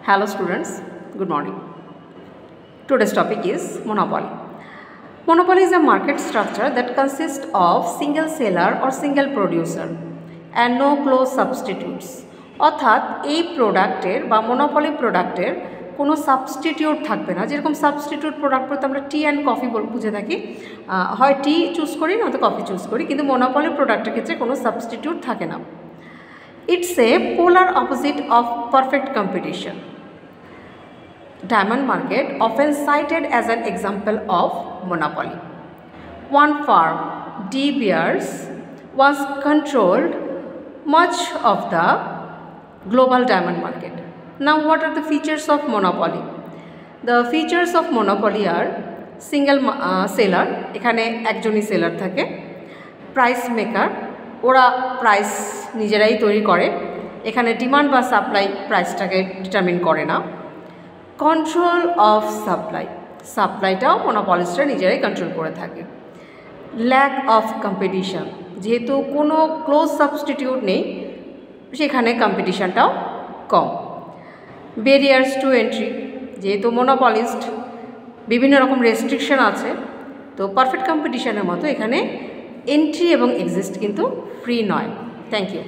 Hello students, good morning. Today's topic is monopoly. Monopoly is a market structure that consists of single seller or single producer and no close substitutes. অর্থাৎ এই প্রোডাক্টের বা monopoly প্রোডাক্টের কোনো substitute থাকবে না। যেরকম সাবস্টিটিউট প্রোডাক্ট বলতে আমরা টি অ্যান্ড কফি বুঝে থাকি, হয় টি চুজ করি নয়তো কফি চুজ করি, কিন্তু মনোপলি প্রোডাক্টের ক্ষেত্রে কোনো সাবস্টিটিউট থাকে না। It's a polar opposite of perfect competition. Diamond market often cited as an example of monopoly. One firm, De Beers, was controlled much of the global diamond market. Now, what are the features of monopoly? The features of monopoly are single seller, এখানে একজনই seller থাকে, price maker, ওরা price নিজেরাই তৈরি করে, এখানে demand বা supply প্রাইসটাকে determine করে না। কন্ট্রোল অফ সাপ্লাই, সাপ্লাইটাও মনোপলিস্টরা নিজেরাই কন্ট্রোল করে থাকে। ল্যাক অফ কম্পিটিশন, যেহেতু কোনো ক্লোজ সাবস্টিটিউট নেই সেখানে কম্পিটিশানটাও কম। ব্যারিয়ার্স টু এন্ট্রি, যেহেতু মনোপলিস্ট বিভিন্ন রকম রেস্ট্রিকশন আছে, তো পারফেক্ট কম্পিটিশানের মতো এখানে এন্ট্রি এবং এক্সিস্ট কিন্তু ফ্রি নয়। Thank you.